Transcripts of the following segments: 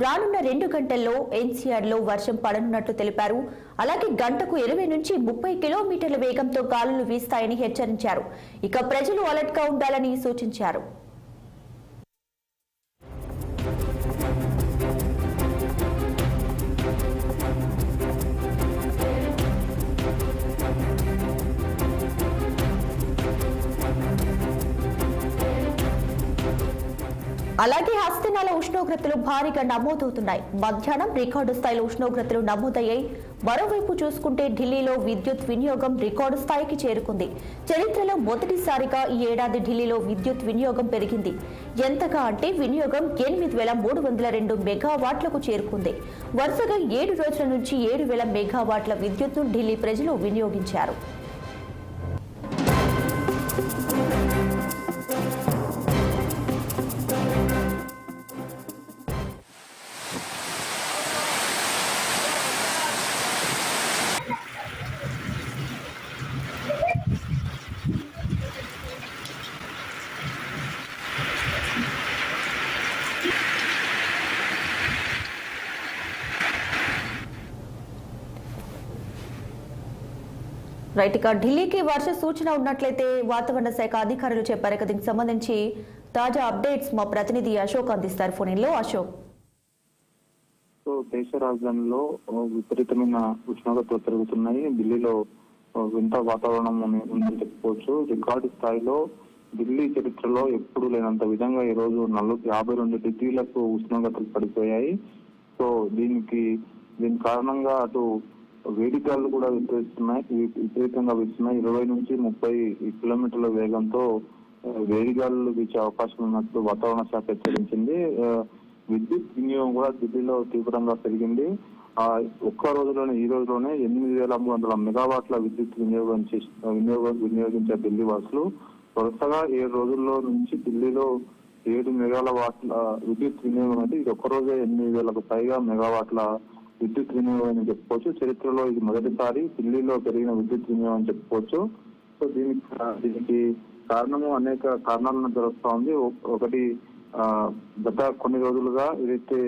రానున్న 2 గంటల్లో ఎన్సీఆర్లో వర్షం పడనున్నట్లు తెలిపారు. అలాగే గంటకు 20 నుంచి 30 కిలోమీటర్ల వేగంతో గాలులు వీస్తాయని హెచ్చరించారు. ఇక ప్రజలు అలర్ట్గా ఉండాలని సూచించారు. అలాగే హస్తనాల ఉష్ణోగ్రతలు భారీగా నమోదవుతున్నాయి. మధ్యాహ్నం రికార్డు స్థాయిలో ఉష్ణోగ్రతలు నమోదయ్యాయి. మరోవైపు చూసుకుంటే ఢిల్లీలో విద్యుత్ వినియోగం రికార్డు స్థాయికి చేరుకుంది. చరిత్రలో మొదటిసారిగా ఈ ఏడాది ఢిల్లీలో విద్యుత్ వినియోగం పెరిగింది. ఎంతగా అంటే వినియోగం 8,302 మెగావాట్లకు చేరుకుంది. వరుసగా 7 రోజుల నుంచి 7,000 మెగావాట్ల విద్యుత్ను ఢిల్లీ ప్రజలు వినియోగించారు. రైట్, ఇక ఢిల్లీకి వర్ష సూచన ఉన్నట్లయితే వాతావరణ శాఖ అధికారులు చెప్పారు. దీనికి సంబంధించి తాజా అప్డేట్స్ మా ప్రతినిధి అశోక్ అందిస్తారు. ఫోన్లో అశోక్. దేశ రాజధానిలో విపరీతమైన ఉష్ణోగ్రతలు పెరుగుతున్నాయి. ఢిల్లీలో వింత వాతావరణం ఉందని చెప్పుకోవచ్చు. రికార్డు స్థాయిలో ఢిల్లీ చరిత్రలో ఎప్పుడు లేనంత విధంగా ఈ రోజు 52 డిగ్రీలకు ఉష్ణోగ్రతలు పడిపోయాయి. సో దీని కారణంగా అటు వేడిగాలు కూడా విపరీతంగా వీస్తున్నాయి. 20 నుంచి 30 కిలోమీటర్ల వేగంతో వేడిగాలు వీచే అవకాశం ఉన్నట్లు వాతావరణ శాఖ హెచ్చరించింది. విద్యుత్ వినియోగం కూడా ఢిల్లీలో తీవ్రంగా పెరిగింది. ఈ రోజులోనే 8,300 మెగావాట్ల విద్యుత్ వినియోగించే ఢిల్లీ వాసులు వరుసగా 7 రోజుల్లో నుంచి ఢిల్లీలో 7 మెగావాట్ల విద్యుత్ వినియోగం అంటే ఇది ఒక్కరోజే 8,000కు పైగా మెగావాట్ల విద్యుత్ వినియోగం అని చెప్పుకోవచ్చు. చరిత్రలో ఇది మొదటిసారి ఢిల్లీలో పెరిగిన విద్యుత్ వినియోగం అని చెప్పుకోవచ్చు. సో దీనికి కారణము అనేక కారణాలను తెలుస్తా ఉంది. ఒకటి, గత కొన్ని రోజులుగా ఏదైతే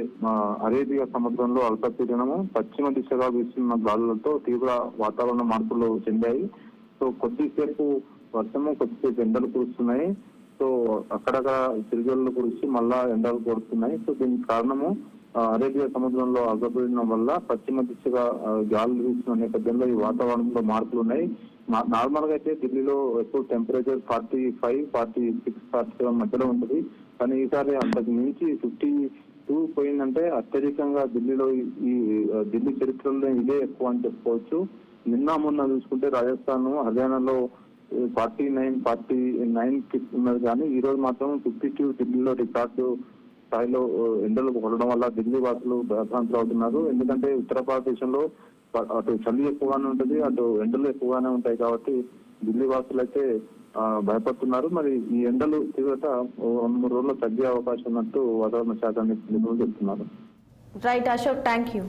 అరేబియా సముద్రంలో అల్పపీడనము పశ్చిమ దిశగా వీస్తున్న గాలులతో తీవ్ర వాతావరణ మార్పులు చెందాయి. సో కొద్దిసేపు వర్షము, కొద్దిసేపు ఎండలు కురుస్తున్నాయి. సో అక్కడక్కడ చిరుజల్లు కురిసి మళ్ళా ఎండలు కొడుతున్నాయి. సో దీనికి కారణము అరేబియా సముద్రంలో అల్పపీడనం వల్ల పశ్చిమ దిశగా గాలులు వీస్తున్న నేపథ్యంలో ఈ వాతావరణంలో మార్పులు ఉన్నాయి. నార్మల్ గా అయితే ఢిల్లీలో ఎక్కువ టెంపరేచర్ 45, 46, 47 మధ్యలో ఉంటుంది. కానీ ఈసారి అంతకు మించి 52 పోయిందంటే అత్యధికంగా ఢిల్లీలో ఈ ఢిల్లీ చరిత్రలో ఇదే ఎక్కువ అని చెప్పుకోవచ్చు. నిన్న మొన్న చూసుకుంటే రాజస్థాన్, హర్యానాలో 49, 49 ఉన్నది. కానీ ఈ రోజు మాత్రం 52 ఢిల్లీలో రికార్డు స్థాయిలో ఎండలు కొట్టడం వల్ల ఢిల్లీ వాసులు భయభ్రాంతులు అవుతున్నారు. ఎందుకంటే ఉత్తరప్రదేశ్లో అటు చలి ఎక్కువగానే ఉంటుంది, అటు ఎండలు ఎక్కువగానే ఉంటాయి. కాబట్టి ఢిల్లీ వాసులు అయితే భయపడుతున్నారు. మరి ఈ ఎండలు తీవ్రత 2-3 రోజుల్లో తగ్గే అవకాశం ఉన్నట్టు వాతావరణ శాఖ నిపుణులు చెప్తున్నారు. Right Ashok, thank you.